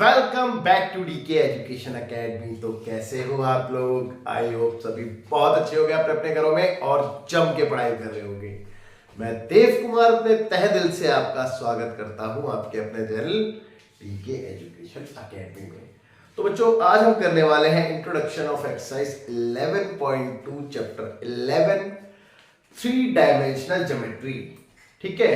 Welcome back to DK Education Academy. तो कैसे हो आप लोग? आई होप सभी बहुत अच्छे हो गए अपने अपने घरों में और जम के पढ़ाई कर रहे होंगे। मैं देव कुमार अपने तहे दिल से आपका स्वागत करता हूं आपके अपने चैनल डीके एजुकेशन एकेडमी में। तो बच्चों, आज हम करने वाले हैं introduction of exercise 11.2 chapter 11 3 dimensional geometry. ठीक है,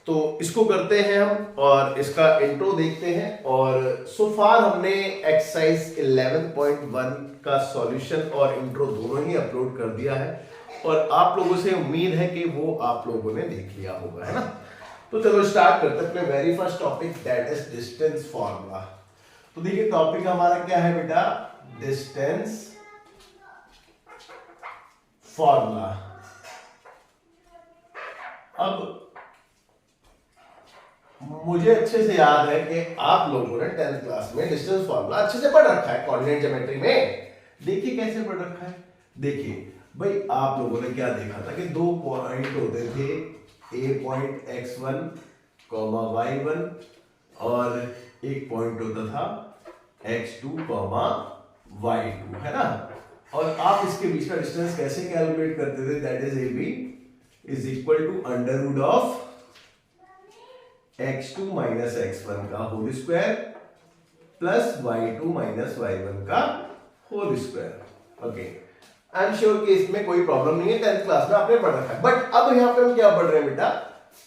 तो इसको करते हैं हम और इसका इंट्रो देखते हैं। और सो फार हमने एक्सरसाइज 11.1 का सॉल्यूशन और इंट्रो दोनों ही अपलोड कर दिया है और आप लोगों से उम्मीद है कि वो आप लोगों ने देख लिया होगा, है ना। तो चलो स्टार्ट करते हैं अपने very first topic, that is distance formula. तो देखिए टॉपिक हमारा क्या है बेटा, डिस्टेंस फॉर्मूला। अब मुझे अच्छे से याद है कि आप लोगों ने 10th क्लास में डिस्टेंस फॉर्मूला अच्छे से पढ़ रखा है कोऑर्डिनेट ज्योमेट्री में। देखिए कैसे पढ़ रखा है। देखिए भाई, आप लोगों ने क्या देखा था कि दो पॉइंट होते थे, ए पॉइंट x1 y1 और एक पॉइंट होता था x2 y2, है ना। और आप इसके बीच का डिस्टेंस कैसे कैलकुलेट करते थे, that is AB is equal to under root of x2 minus x1 का whole square plus y2 minus y1 का whole square. Okay, I am sure कि इसमें कोई प्रॉब्लम नहीं है, 10th क्लास में आपने पढ़ रखा है। बट अब यहाँ पे हम क्या पढ़ रहे हैं बेटा,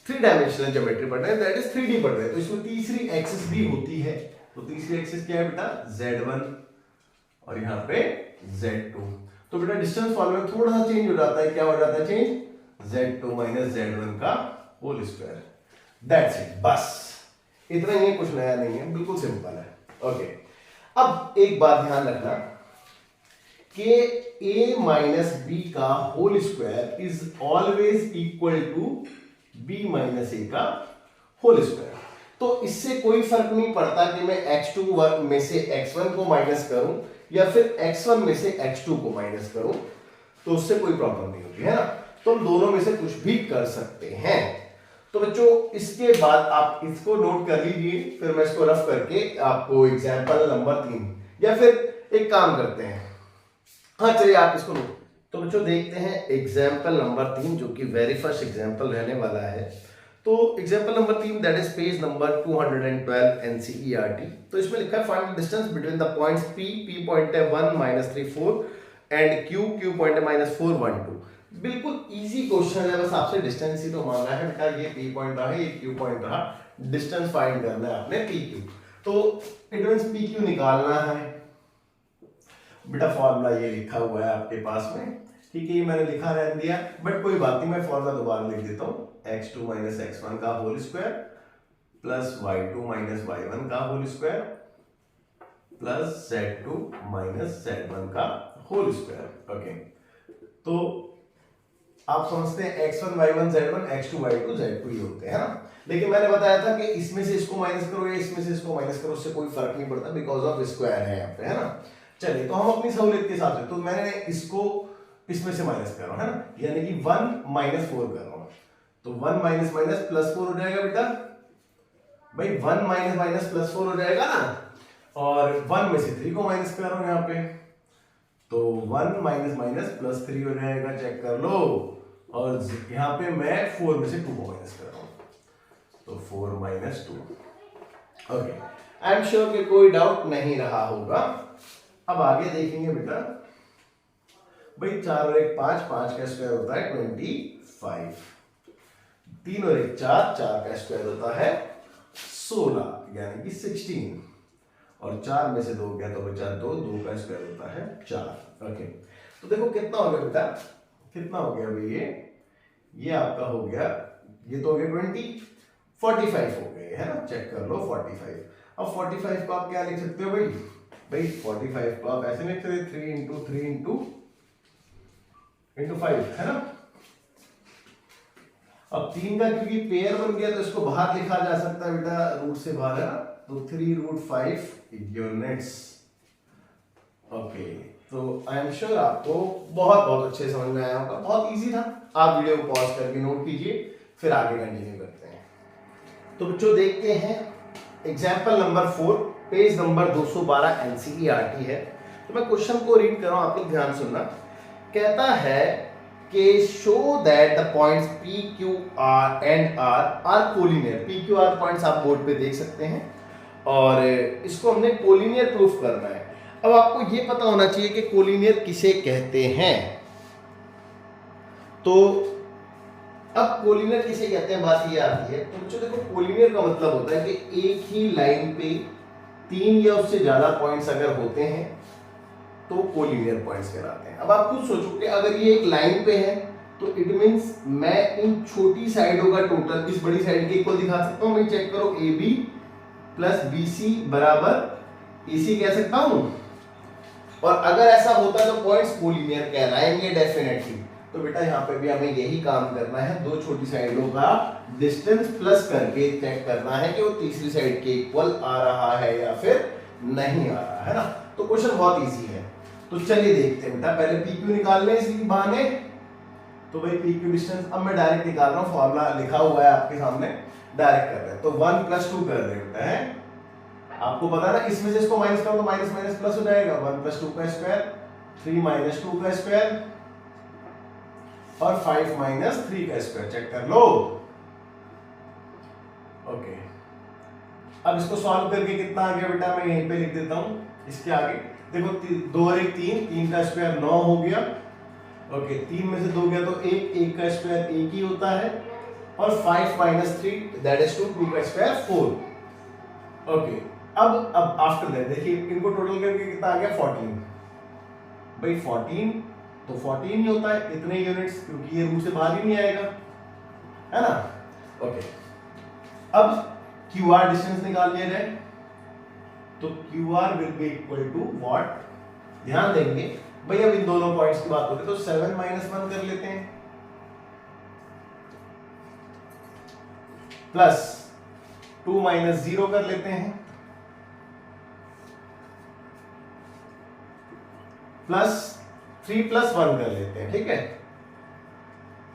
3 डायमेंशनल ज्योमेट्री पढ़ रहे हैं, दैट इज 3D पढ़ रहे हैं। तो इसमें तीसरी एक्सिस भी होती है। तो तीसरी एक्सिस क्या है बेटा, Z1 और यहाँ पे Z2। तो बेटा डिस्टेंस फॉर्मूला में थोड़ा सा चेंज हो जाता है। क्या हो जाता है चेंज, Z2 माइनस Z1 का होल स्क्वायर। दैट्स इट, बस इतना ही है, कुछ नया नहीं है, बिल्कुल सिंपल है। ओके, अब एक बात ध्यान रखना कि a माइनस बी का whole square is always equal to b minus A का होल स्क्वायर। तो इससे कोई फर्क नहीं पड़ता कि मैं x2 में से x1 को माइनस करूं या फिर x1 में से x2 को माइनस करूं, तो उससे कोई प्रॉब्लम नहीं होती, है ना। तो हम दोनों में से कुछ भी कर सकते हैं। तो बच्चों, इसके बाद आप इसको नोट कर लीजिए, फिर मैं इसको रफ करके आपको एग्जांपल नंबर 3 या फिर एक काम करते हैं, हाँ चलिए आप इसको नोट। तो बच्चों देखते हैं एग्जांपल नंबर 3, जो कि वेरी फर्स्ट एग्जांपल रहने वाला है। तो example number 3 that is page number 212 NCERT। तो इसमें लिखा है find the distance between the points P point है 1 -3 4 एंड Q पॉइंट है -4 1 2। बिल्कुल इजी क्वेश्चन है, बस आपसे डिस्टेंस ही तो मांगा है बेटा। ये P पॉइंट रहा, ये Q पॉइंट रहा, डिस्टेंस फाइंड करना है आपने PQ। तो इट मींस PQ निकालना है बेटा। फॉर्मूला ये लिखा हुआ है आपके पास में, ठीक है, ये मैंने लिखा रह दिया, बट कोई बात नहीं, मैं फॉर्मूला दोबारा लिख देता हूँ। x2 माइनस x1 का whole square plus y2 minus y1 का whole square plus z2 minus z1 का होल स्क्वायर। ओके, तो आप समझते हैं x1 y1 z1 x2 y2 z2 ही होते हैं, है ना। लेकिन मैंने बताया था कि इसमें से इसको माइनस करो या इसमें से इसको माइनस करो, उससे कोई फर्क नहीं पड़ता, बिकॉज ऑफ स्क्वायर है यहाँ पे, है ना। चलिए, तो हम अपनी सहूलियत के हिसाब से, तो मैंने इसको इसमें से माइनस कर रहा हूं, है ना, यानी कि 1 माइनस 4 कर रहा हूं। तो 1 माइनस माइनस प्लस 4 हो जाएगा बेटा। भाई 1 माइनस माइनस प्लस 4 हो जाएगा ना, और 1 में से 3 को माइनस कर रहा हूं यहाँ पे, तो 1 माइनस माइनस प्लस 3 हो जाएगा, चेक कर लो। और यहाँ पे मैं 4 में से 2 को माइनस कर रहा हूं, तो 4 minus 2। Okay, I am sure कि कोई डाउट नहीं रहा होगा। अब आगे देखेंगे बेटा। भाई 4 और 1 5, 5 का स्क्वायर होता है 25, 3 और 1 4, 4 का स्क्वायर होता है 16 यानी कि 16, और 4 में से 2 गया तो बचा 2, 2 का स्क्वायर होता है 4। ओके, तो देखो कितना हो गया बेटा, कितना हो गया भाई, ये आपका हो गया, ये तो हो गया 20, 45 हो गए, है ना, चेक कर लो 45। अब 45 को आप क्या लिख सकते हो भाई 45 को आप ऐसे लिख सकते हो 3 इंटू 3 इंटू 5, है ना। अब 3 का क्योंकि पेयर बन गया तो इसको बाहर लिखा जा सकता है बेटा, रूट से बाहर, है ना, तो 3√5 यूनिट्स। ओके, तो आई एम श्योर आपको बहुत बहुत अच्छे समझ में आया होगा, बहुत इजी था। आप वीडियो को पॉज करके नोट कीजिए, फिर आगे कंटिन्यू करते हैं। तो बच्चों देखते हैं example number 4, page number 212 NCERT है। तो मैं क्वेश्चन को रीड कर रहा हूं, आप लोग ध्यान सुनना। कहता है कि show that the points P Q R and are collinear. P Q R points आप बोर्ड पे देख सकते हैं और इसको हमने कोलिनियर प्रूफ करना है। अब आपको ये पता होना चाहिए कि कोलिनियर किसे कहते हैं। तो अब कोलिनियर किसे कहते हैं, बात ये आती है। तो बच्चों देखो, कोलिनियर का मतलब होता है कि एक ही लाइन पे 3 या उससे ज्यादा पॉइंट्स अगर होते हैं तो कोलिनियर पॉइंट्स कहलाते हैं। अब आप खुद सोचो कि अगर ये एक लाइन पे है तो इट मींस मैं इन छोटी साइडों का टोटल इस बड़ी साइड के इक्वल दिखा सकता हूं। मैं चेक करो, A B plus B C बराबर ए सी कह सकता हूं। और अगर ऐसा होता है तो पॉइंट्स कोलिनियर कहलाएंगे डेफिनेटली। तो बेटा यहाँ पे भी हमें यही काम करना है, दो छोटी साइडों का डिस्टेंस प्लस करके चेक करना है कि वो तीसरी साइड के इक्वल आ रहा है या फिर नहीं आ रहा है ना। तो क्वेश्चन बहुत इजी है। तो चलिए देखते हैं बेटा, पहले पी क्यू निकाल लें इसी बहाने। तो भाई पी क्यू डिस्टेंस अब मैं डायरेक्ट निकाल रहा हूँ, फॉर्मूला लिखा हुआ है आपके सामने, डायरेक्ट कर रहे हैं। तो 1 + 2 कर रहे हैं बेटा, है आपको पता ना, इसमें से इसको माइनस करो तो माइनस माइनस प्लस हो जाएगा। 1 + 2 का स्क्वायर, 3 - 2 का स्क्वायर और 5 - 3 का स्क्वायर। चेक कर लो। ओके, अब इसको सॉल्व करके कितना आ गया बेटा, मैं यहीं पे लिख देता हूं इसके आगे। देखो 2 और 1 3, 3 का स्क्वायर 9 हो गया। ओके, 3 में से 2 गया तो 1, 1 का स्क्वायर 1 ही होता है। और 5 - 3 दैट इज 2, 2 का स्क्वायर 4। ओके, अब आफ्टर दैट देखिए इनको टोटल करके कितना आ गया 14। भाई 14 तो 14 ही होता है, इतने यूनिट्स, क्योंकि ये रूट से बाहर ही नहीं आएगा, है ना। ओके, अब QR डिस्टेंस निकाल लिया जाए। तो QR will be equal to what, ध्यान देंगे भाई। अब इन दोनों पॉइंट्स की बात होती है तो 7 - 1 कर लेते हैं प्लस 2 - 0 कर लेते हैं प्लस 3 + 1 कर लेते हैं, ठीक है।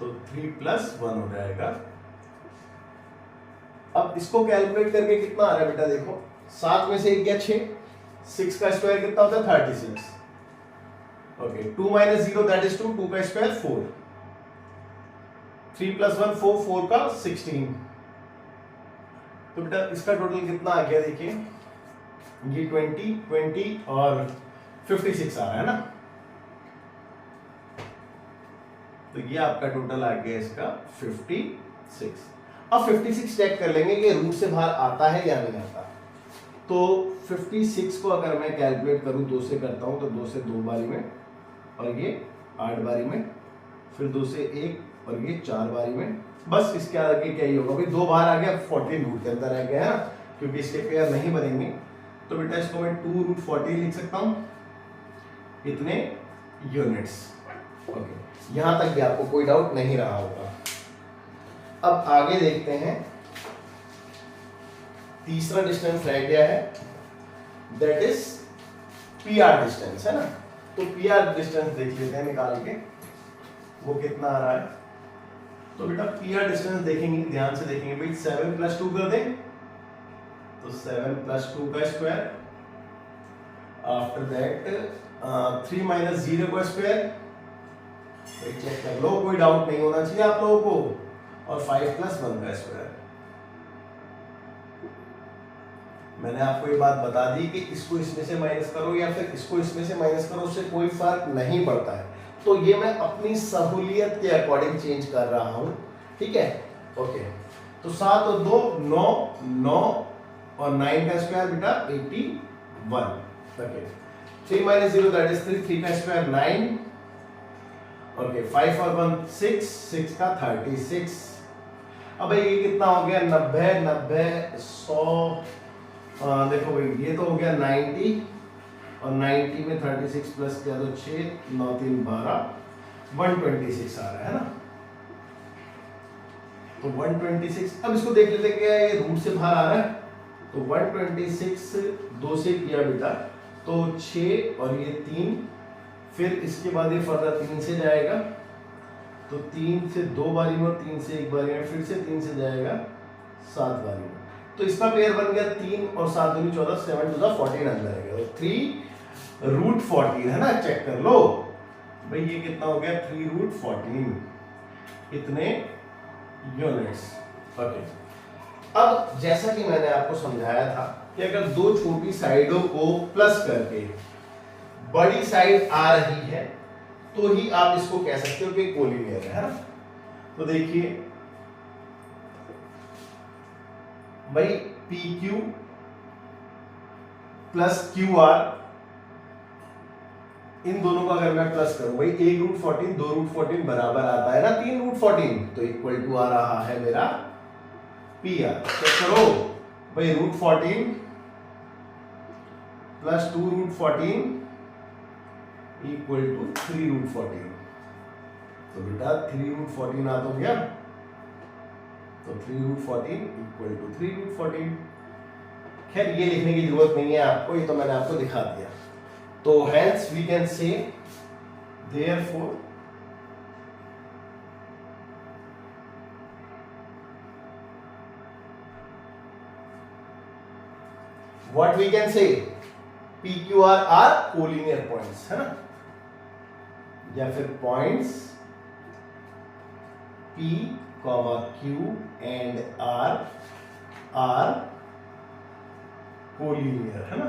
तो 3 + 1 हो जाएगा। अब इसको कैलकुलेट करके कितना आ रहा है बेटा, देखो 7 में से 1 गया 6, 6 का स्क्वायर कितना होता है 36। ओके, 2 - 0 दैट इज 2, 2 का स्क्वायर 4, 3 + 1 4, 4 का 16। तो बेटा इसका टोटल कितना आ गया, देखिए ये 20 20 और 56 आ रहा है ना। तो ये आपका टोटल आ गया इसका 56। अब 56 चेक कर लेंगे कि रूट से बाहर आता है या नहीं आता। तो 56 को अगर मैं कैलकुलेट करूं, 2 से करता हूं तो 2 से 2 बारी में, और ये 8 बारी में, फिर 2 से 1 और ये 4 बारी में। बस इसके आगे क्या ही होगा भाई, 2 बाहर आ गया, 14 रूट के अंदर रह गया है ना, क्योंकि इसके पेयर नहीं बनेंगे। तो बेटा इसको मैं 2√40 लिख सकता हूं, इतने यूनिट्स। ओके, यहां तक भी आपको कोई डाउट नहीं रहा होगा। अब आगे देखते हैं, तीसरा डिस्टेंस रह गया है, दैट इज PR डिस्टेंस, है ना। तो PR डिस्टेंस देख लेते हैं निकाल के, वो कितना आ रहा है। तो बेटा PR डिस्टेंस देखेंगे, ध्यान से देखेंगे भाई। 7 + 2 कर दें तो 7 + 2 का स्क्वायर, आफ्टर दैट 3 - 0 का स्क्वायर। चेक कर लो, कोई डाउट नहीं होना चाहिए आप लोगों को। और 5 + 1 का स्क्वायर। मैंने आपको ये बात बता दी कि इसको इसमें से माइनस करो या फिर इसको इसमें से माइनस करो, उससे कोई फर्क नहीं पड़ता है। तो ये मैं अपनी सहूलियत के अकॉर्डिंग चेंज कर रहा हूं, ठीक है। ओके, तो 7 और 2 9, 9 और 9 का स्क्वायर बेटा 81। ओके, 3 - 0 दैट इज 3, 3 का स्क्वायर 9। ओके, 5 और 1 6, 6 का 36। अब ये कितना हो गया, 90 90 100। देखो भाई ये तो हो गया 90, और 90 में 36 प्लस किया तो 6, 9 3 12, 126 आ रहा है ना। तो 126, अब इसको देख लेते क्या ये रूट से बाहर आ रहा है। तो 126 2 से किया बेटा तो 6 और ये 3, फिर इसके बाद ये फर्दर 3 से जाएगा, तो 3 से 2 बारी में और 3 से 1 बारी में, फिर से 3 से जाएगा 7 बारी में। तो इसका पेयर बन गया 3 और 7 दूनी 14, 7 टू द 14 अंदर है, तो 3√14 है ना, चेक कर लो भाई ये कितना हो गया 3√14 इतने यूनिट्स। ओके, अब जैसा कि मैंने आपको समझाया था कि अगर दो छोटी साइडों को प्लस करके बड़ी साइड आ रही है तो ही आप इसको कह सकते हो कि कोलिनियर है ना। तो देखिए भाई PQ प्लस QR, इन दोनों का अगर मैं प्लस करूं भाई 1√14 2√14 बराबर आता है ना 3√14, तो इक्वल टू आ रहा है मेरा PR। चेक करो भाई √14 प्लस 2√14 इक्वल टू 3√14, तो बेटा 3√14 आ तो गया, तो 3√14 इक्वल टू 3√14। खैर ये लिखने की जरूरत नहीं है आपको, ये तो मैंने आपको दिखा दिया। तो hence we can say therefore what we can say PQR are collinear points है ना, या फिर points P, Q and R are collinear है ना।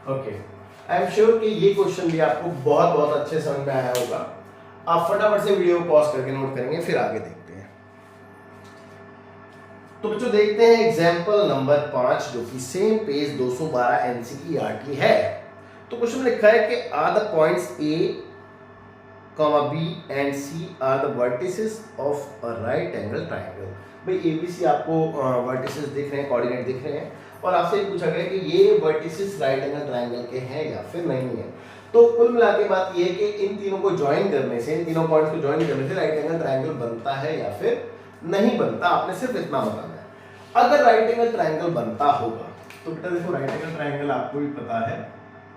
ओके, आई एम श्योर कि ये क्वेश्चन भी आपको बहुत बहुत अच्छे समझ में आया होगा। आप फटाफट से वीडियो को पॉज करके नोट करेंगे, फिर आगे देखते हैं। तो बच्चों देखते हैं एग्जांपल नंबर 5 जो कि सेम पेज 212 NCERT है। तो क्वेश्चन लिखा है कि are the points A, B and C are the vertices of a right angle triangle. भाई ABC आपको वर्टिसेस दिख रहे हैं, कोऑर्डिनेट दिख रहे हैं, और आपसे पूछा गया कि ये वर्टिसेस राइट एंगल ट्रायंगल के हैं या फिर नहीं है। तो कुल मिला के बात ये है कि इन तीनों को ज्वाइन करने से, इन तीनों पॉइंट्स को ज्वाइन करने से राइट एंगल ट्रायंगल बनता है या फिर नहीं बनता, आपने सिर्फ इतना बताना है। अगर राइट एंगल ट्रायंगल बनता होगा तो बेटा देखो राइट एंगल ट्रायंगल आपको भी पता है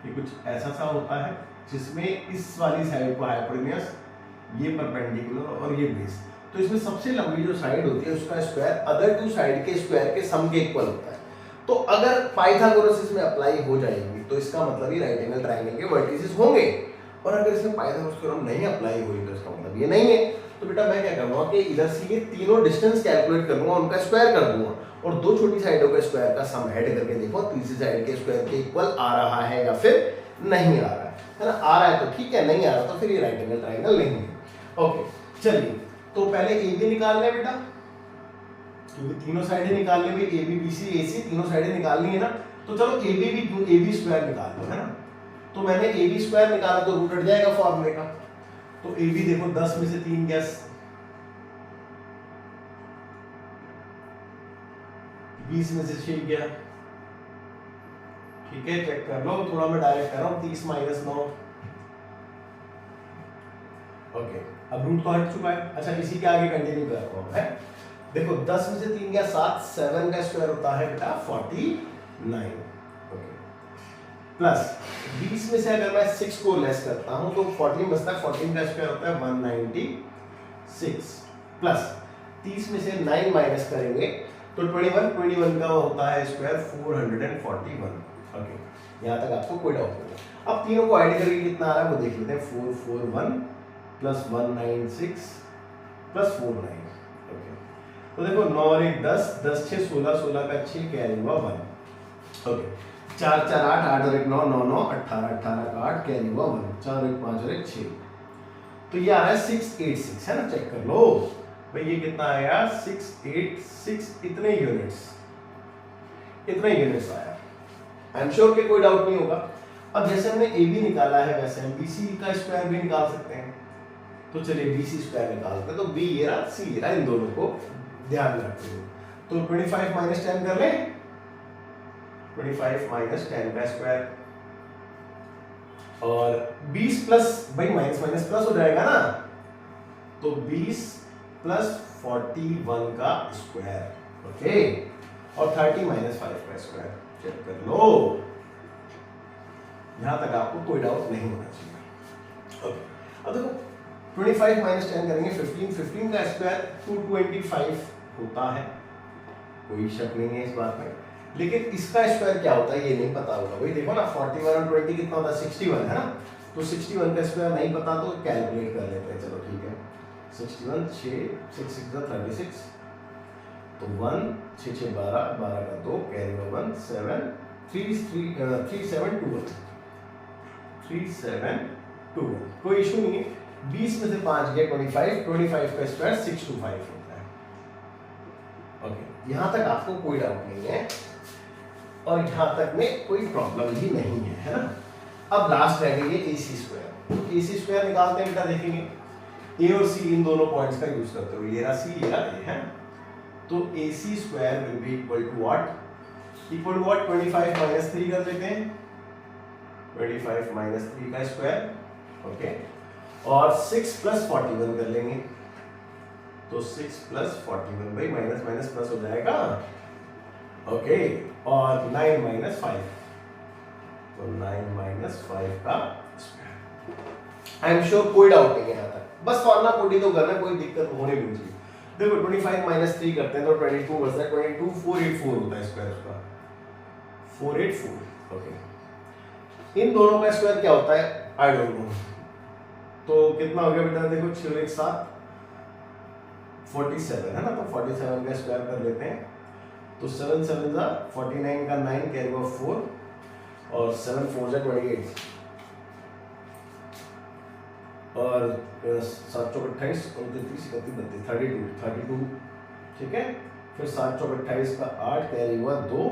कि कुछ ऐसा सा होता है जिसमें इस वाली साइड को हाइपोटेन्यूस, ये परपेंडिकुलर और ये बेस, तो इसमें सबसे लंबी जो साइड होती है उसका स्क्वायर अदर टू साइड के स्क्वायर के सम के इक्वल होता है। तो अगर पाइथागोरस इसमें अप्लाई हो जाएगी तो इसका मतलब ही राइट एंगल ट्रायंगल के वर्टिसेस होंगे, और अगर इसमें पाइथागोरस थ्योरम नहीं अप्लाई हुई तो इसका मतलब ये नहीं है। तो बेटा मैं क्या करूंगा कि इधर से ये तीनों डिस्टेंस कैलकुलेट करूंगा, उनका स्क्वायर कर दूंगा, और दो छोटी साइडों का स्क्वायर का सम ऐड करके देखो तीसरी साइड के स्क्वायर के इक्वल आ रहा है या फिर नहीं आ रहा है ना। आ रहा है तो ठीक है, नहीं आ रहा तो फिर ये राइट एंगल ट्रायंगल नहीं है। ओके चलिए, तो पहले AB निकाल लें बेटा, क्योंकि तीनों साइडें निकालने में AB BC AC तीनों साइडें निकालनी है ना। तो चलो AB स्क्वायर निकाल लो है ना। तो मैंने AB स्क्वायर निकाला तो रूट हट जाएगा फॉर्मूले का। तो AB देखो 10 में से 3 गया, 20 में से 6 गया, ठीक है चेक कर लो, थोड़ा मैं डायरेक्ट कर रहा हूं, 30 माइनस 9। ओके अब रूट तो हट चुका है। अच्छा इसी के आगे कंटिन्यू कर रहा हूं है। देखो 10 में से 3 गया 7, 7 का स्क्वायर होता है बेटा 49। ओके प्लस 20 में से अगर मैं 6 को लेस करता हूं तो 14 बचता है, 14 का स्क्वायर होता है 196, प्लस 30 में से 9 माइनस करेंगे तो 21 का होता है स्क्वायर 441। ओके यहां तक आपको कोई डाउट नहीं। अब तीनों को ऐड करके कितना आ रहा है वो देख लेते हैं, 441 प्लस 196 प्लस 49। तो देखो 9 और 1 10, 10 6 16, 16 का 6 कैरी हुआ 1। ओके 4 4 8, 8 और 1 9, 9 9 18, 18 का 8 कैरी हुआ 1, 4 और 1 5 और 1 6। तो ये आ रहा है 686 है ना, चेक कर लो भाई ये कितना आया 686, इतने यूनिट्स आया। आई एम श्योर कि कोई डाउट नहीं होगा। अब जैसे हमने AB निकाला है वैसे हम BC का स्क्वायर भी निकाल सकते हैं। तो चलिए BC स्क्वायर निकालते हैं। तो B ये रहा, C ये रहा, इन दोनों को ध्यान रखते हो। तो 25 माइनस 10 कर ले, 25 माइनस 10 का स्क्वायर, और 20 प्लस भाई माइनस माइनस प्लस हो जाएगा ना, तो 20 प्लस 41 का स्क्वायर, ओके, और 30 माइनस 5 का स्क्वायर, चेक कर लो। यहां तक आपको कोई डाउट नहीं होना चाहिए। ओके अब देखो 25 माइनस 10 करेंगे 15, 15 का स्क्वायर 225 होता है, कोई शक नहीं है इस बात में। लेकिन इसका स्क्वायर क्या होता है ये नहीं पता होगा भाई। देखो ना 41 और 20 कितना होता है 61 है ना, तो 61 का स्क्वायर नहीं पता तो कैलकुलेट कर लेते हैं। चलो ठीक है, 61 6 6 6 36, तो 1 6 6 12 12 का 2 कैरी ओवर 1 7 3 3 7 2 1 3 7 2 1, कोई इशू नहीं है। 20 में से 5 गया 25, 25 का स्क्वायर 625 होता है। ओके, यहां तक आपको कोई डाउट नहीं है और यहां तक में कोई प्रॉब्लम ही नहीं है, है ना। अब लास्ट रह गई है AC स्क्वायर। AC स्क्वायर निकालते हैं बेटा, देखेंगे A और C इन दोनों पॉइंट्स का यूज करते हुए, ये रहा C ये रहा A है, तो AC square will be equal to what, equal to what 25 minus 3 कर लेते हैं, 25 माइनस 3 का स्क्वायर, ओके, और 6 प्लस 41 कर लेंगे, तो 6 प्लस 41 भाई माइनस माइनस प्लस हो जाएगा, ओके, और 9 माइनस 5, तो 9 माइनस 5 का स्क्वायर। आई एम श्योर कोई डाउट नहीं है यहाँ तक, बस फॉर्मूला पुट तो करना, कोई दिक्कत होने भी नहीं चाहिए। देखो 25 माइनस 3 करते हैं तो 22 बचता है, 22 484 होता है स्क्वायर उसका, 484, ओके। इन दोनों का स्क्वायर क्या होता है आई डोंट नो, तो कितना हो गया बेटा, देखो 6 और 1 7 47 है ना, तो 47 का स्क्वायर कर लेते हैं, तो 7 7 जा 49 का 9 कैरी ओवर 4 और 7 4 जा 28 और 7 चौक 28 29 31 32 32, ठीक है। फिर 7 चौक 28 का 8 कैरी हुआ 2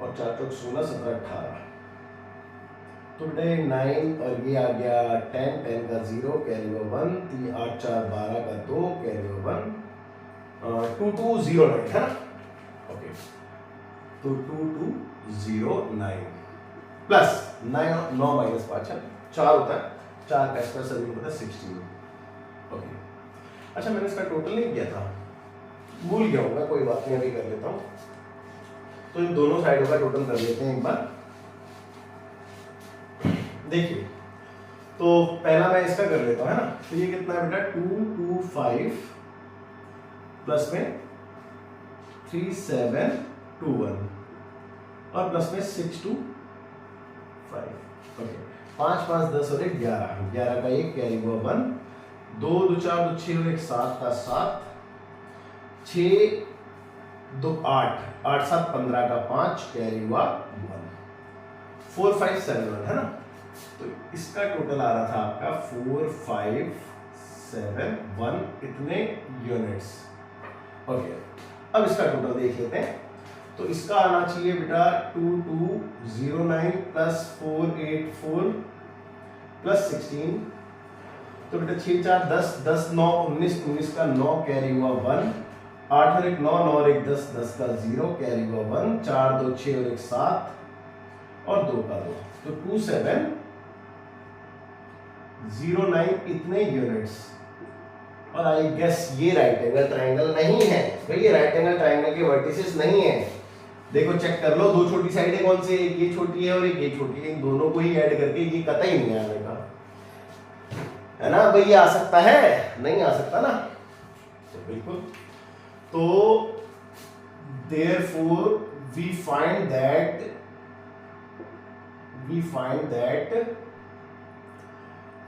और 4 चौक 16 17 18, तो बेटे 9 और ये आ गया 10 10 का 0 कैरी हुआ 1 3 8 4 12 का 2 कैरी हुआ 1 2209 है ना, ओके, तो 2209 प्लस 9 माइनस 5 4 होता है, 4 का स्क्वायर सभी को पता है 16, ओके। अच्छा मैंने इसका टोटल नहीं किया था, भूल गया हूँ मैं, कोई बात नहीं, अभी कर लेता हूँ। तो इन दोनों साइडों का टोटल कर लेते हैं एक बार। देखिए तो पहला मैं इसका कर लेता हूँ, है ना, तो ये कितना है बेटा 225 प्लस में 3721 और प्लस में 625, ओके, 5 5 10 और 1 11, 11 का 1 कैरी हुआ 1 2 2 4 2 6 और 1 7 का 7 6 2 8 8 7 15 का 5 कैरी हुआ 1 4 5 7 1 है ना, तो इसका टोटल आ रहा था आपका 4571 इतने यूनिट्स, ओके। अब इसका टोटल देख लेते हैं, तो इसका आना चाहिए बेटा 2209 प्लस 484 प्लस 16, तो बेटा 6 4 10 10 9 19 19 का 9 कैरी हुआ 1 8 और 1 9 9 और 1 10 10 का 0 कैरी हुआ 1 4 2 6 और 1 7 और 2 का 2, तो 2709 इतने यूनिट्स। और आई गेस ये राइट एंगल ट्राइंगल नहीं है भाई, ये राइट एंगल ट्राइंगल के वर्टिसेस नहीं है। देखो चेक कर लो, दो छोटी साइडें कौन सी है, एक ये छोटी है और एक ये छोटी है, इन दोनों को ही ऐड करके ये कतई नहीं आने का, है ना भाई। ये आ सकता है, नहीं आ सकता ना, तो बिल्कुल। तो therefore we find that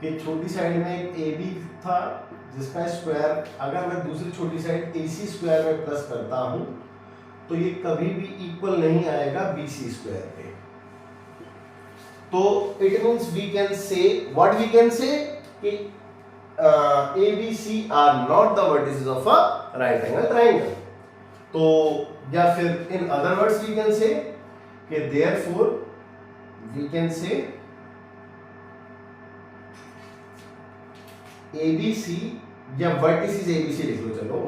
कि छोटी साइड में एक AB था जिसका स्क्वायर, अगर मैं दूसरी छोटी साइड AC स्क्वायर में प्लस करता हूं तो ये कभी भी इक्वल नहीं आएगा BC स्क्वायर पे। तो it means we can say what we can say कि ABC are not the vertices of a right angle triangle. तो या फिर in other words we can say कि therefore we can say ABC या vertices ABC लिख लो, चलो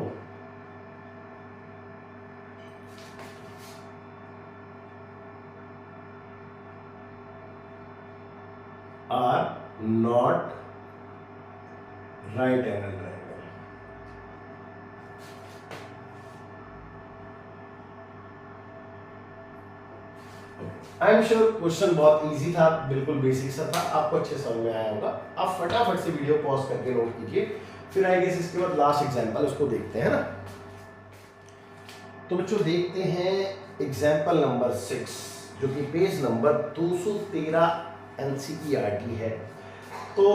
are not right angle triangle. I am sure question बहुत easy था, बिल्कुल बेसिक सा था, आपको अच्छे समझ में आया होगा। आप फटाफट से वीडियो पॉज करके नोट कीजिए, फिर आई गेस इसके बाद लास्ट एग्जांपल उसको देखते हैं ना। तो बच्चों देखते हैं एग्जांपल नंबर 6, जो कि पेज नंबर 213 एनसीईआरटी है। तो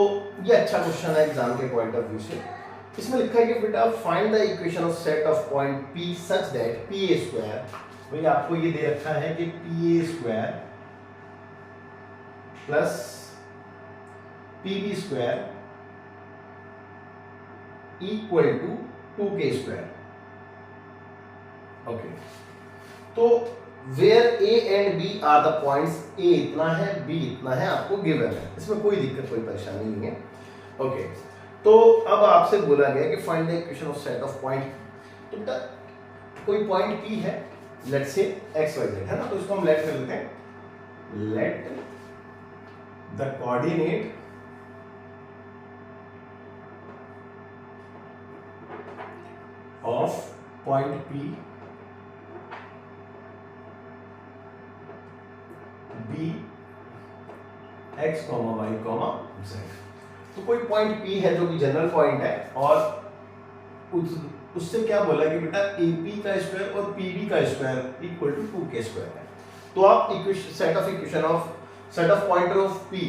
ये अच्छा क्वेश्चन है एग्जाम के पॉइंट ऑफ व्यू से। इसमें लिखा है कि बेटा find the equation of set of point P such that PA square, भाई आपको ये दे रखा है कि PA square plus PB square equal to 2K square. Okay, तो where A and B are the points, A इतना है B इतना है, आपको गिवन है, इसमें कोई दिक्कत कोई परेशानी नहीं है। ओके, तो अब आपसे बोला गया कि find the equation of set of point. तो बेटा कोई पॉइंट P है, लेट्स से XYZ है ना, तो इसको हम लेट कर लेते हैं, let the coordinate of point P B x, y, z। तो कोई पॉइंट P है जो कि जनरल पॉइंट है, और उससे क्या बोला कि बेटा AP का स्क्वायर और PB का square equal to 2K square है। तो आप set of equation of set of point of P,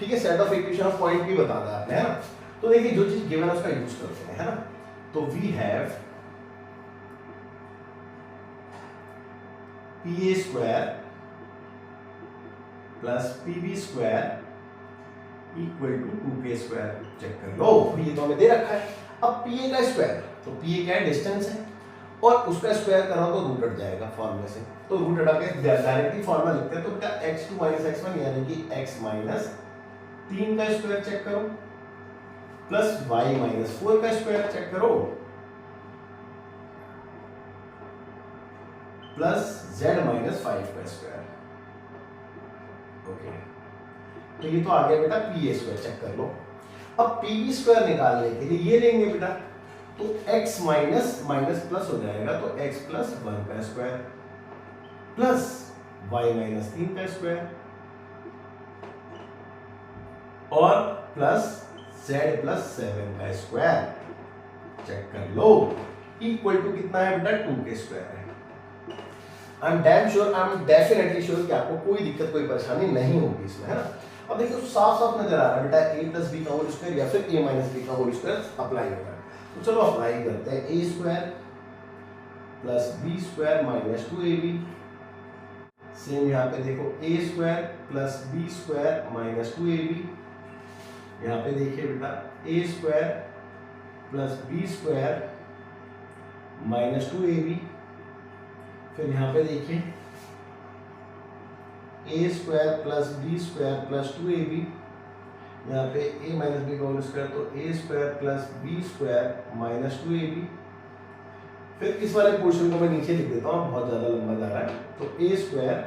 ठीक है, set of equation of point P बताना है आपने, है ना। तो देखिए जो चीज गिवन है उसका यूज करते हैं, है ना। तो we have PA square plus PB square equal to 2K square. Check कर लो, ये तो हमें दे रखा है। अब PA का स्क्वायर, तो PA क्या है, डिस्टेंस है, और उसका स्क्वायर करो तो रूट हट जाएगा फॉर्मूले से, तो रूट हटा के डायरेक्टली फॉर्मूला लिखते हैं। तो बेटा x2 - x1 यानी कि x माइनस 3 का स्क्वायर चेक करो, प्लस y माइनस 4 का स्क्वायर चेक करो, प्लस z माइनस 5 का स्क्वायर। ओके, तो ये तो आ गया बेटा PA स्क्वायर, चेक कर लो। अब PB स्क्वायर निकालने के लिए ये लेंगे बेटा, तो x माइनस माइनस प्लस हो जाएगा, तो x प्लस 1 का स्क्वायर प्लस y माइनस 3 का स्क्वायर और प्लस z प्लस 7 का स्क्वायर। चेक कर लो, इक्वल टू कितना है बेटा, 2K स्क्वायर है। I am damn sure, I am definitely sure कि आपको कोई दिक्कत कोई परेशानी नहीं होगी इसमें, है ना। अब देखो साफ साफ नजर आ रहा है बेटा A प्लस B का होल स्क्वायर या फिर A माइनस B का होल स्क्वायर अप्लाई होगा। तो चलो अप्लाई करते हैं, A square plus B square minus 2AB। Same यहाँ पे देखो A square plus B square minus 2AB। यहाँ पे देखिए बेटा A square plus B square minus 2AB। फिर यहाँ पे देखिए A square plus B square plus 2AB, यहाँ पे A माइनस B का होल स्क्वायर, तो A square plus B square minus 2AB। फिर इस वाले पोर्शन को मैं नीचे लिख देता हूँ, बहुत ज्यादा लंबा जा रहा है, तो A square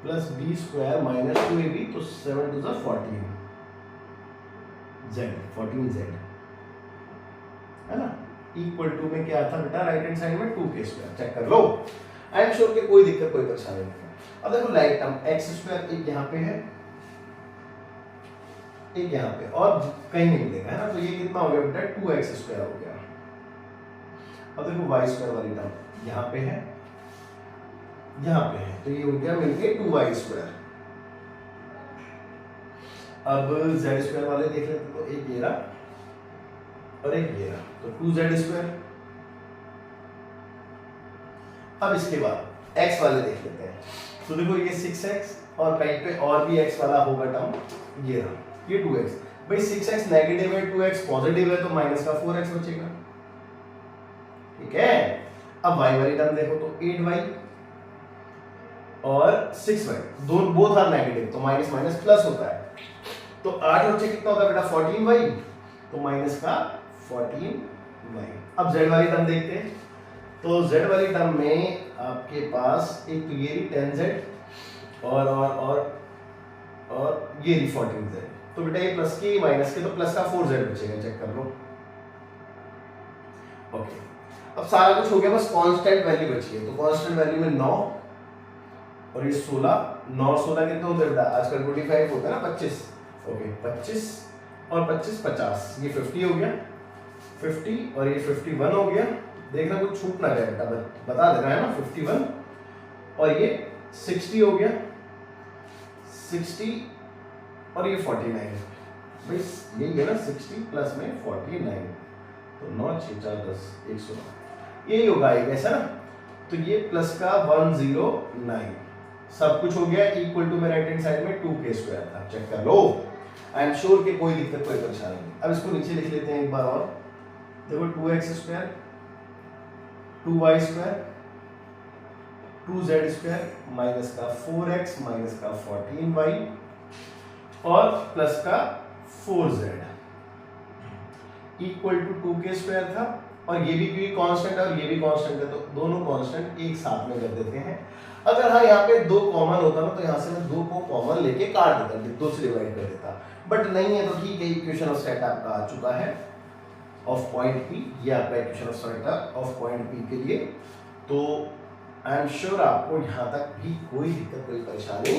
plus B square minus 2AB, तो 7 टू द 14 14z, है ना, इक्वल टू में क्या था बेटा, राइट हैंड साइड में 2K स्क्वायर। चेक कर लो, आई एम श्योर कि कोई दिक्कत कोई परेशानी नहीं है। अब देखो लाइक टर्म x स्क्वायर एक यहाँ पे है, एक यहाँ पे, और कहीं नहीं मिलेगा, है ना, तो ये कितना हो गया बेटा, 2x स्क्वायर हो गया। अब देखो y स्क्वायर वाली टर्म यहाँ पे है, यहाँ पे है, तो ये हो गया मिलके 2y स्क्वायर। अब z स्क्वायर वाले देख लेते, तो एक ये रहा और एक ये रहा, तो 2z स्क्वायर। अब इसके बाद x वाले देख लेते हैं, तो देखो ये 6x और कहीं पे और भी x वाला होगा टर्म, ये रहा, ये 2x। भाई 6x नेगेटिव है, 2x पॉजिटिव है, तो माइनस का 4x बचेगा, ठीक है। अब y वाली टर्म देखो, तो 8y और 6y दोनों बोथ आर नेगेटिव, तो माइनस माइनस प्लस होता है, तो 8 और 6 कितना होता है बेटा, 14y, तो माइनस का 14y। अब z वाली टर्म देखते हैं, तो z वाली टर्म में आपके पास एक तो ये 10z और ये 14z, तो बेटा ये प्लस के माइनस के, तो प्लस का 4z बचेगा, चेक कर लो। ओके, अब सारा कुछ हो गया, बस कांस्टेंट वैल्यू बची है, तो कांस्टेंट वैल्यू में 9 और ये 16, 9 16 कितने होते हैं बेटा आजकल 25 होता है ना 25। ओके 25 और 25 50, ये 50 हो गया 50 और ये 51 हो गया। देखना कुछ छूट ना जाए बेटा, बता देना है ना 51 और ये 60 हो गया 60 और ये 49। भाई यही है ना 60 प्लस में 49, तो 9 6 4 10 116 यही होगा एक ऐसा ना। तो ये प्लस का 109 सब कुछ हो गया इक्वल टू में राइट हैंड साइड में 2k² था। चेक कर लो, आई एम श्योर कि कोई दिक्कत कोई परेशानी नहीं। अब इसको नीचे लिख लेते हैं एक बार और, देखो 2x² 2y² 2z² माइनस का 4x माइनस का 14y और प्लस का 4z इक्वल टू 2k² था। और ये भी कांस्टेंट है और ये भी कांस्टेंट है, तो दोनों कांस्टेंट एक साथ में कर देते हैं। अगर हाँ यहाँ पे 2 कॉमन होता ना तो यहाँ से मैं 2 को कॉमन लेके काट देता, 2 से डिवाइड कर देता, बट नहीं है तो ठीक है। इक्वेशन ऑफ सेट आपका आ चुका है ऑफ पॉइंट पी, ये आपका equation of set of point P के लिए। तो आई एम श्योर आपको यहाँ तक भी कोई दिक्कत कोई परेशानी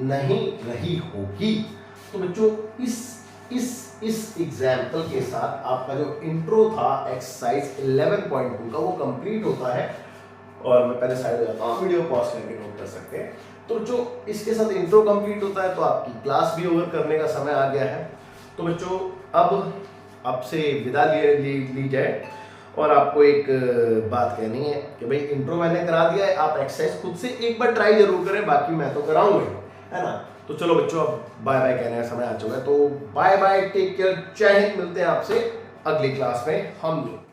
नहीं रही होगी। तो बच्चों इस एग्जाम्पल के साथ आपका जो इंट्रो था एक्सरसाइज 11.2 का वो कंप्लीट होता है। और मैं पहले साइड हो जाता हूँ, वीडियो पॉज करके नोट कर सकते हैं। तो जो इसके साथ इंट्रो कंप्लीट होता है तो आपकी क्लास भी ओवर करने का समय आ गया है। तो बच्चों अब आपसे विदा ली जाए और आपको एक बात कहनी है कि भाई इंट्रो मैंने करा दिया है, आप एक्सरसाइज खुद से एक बार ट्राई जरूर करें, बाकी मैं तो कराऊंगा है ना। तो चलो बच्चों अब बाय बाय कहने का समय आ चुका है, तो बाय बाय, टेक केयर, जय हिंद। मिलते हैं आपसे अगली क्लास में हम लोग।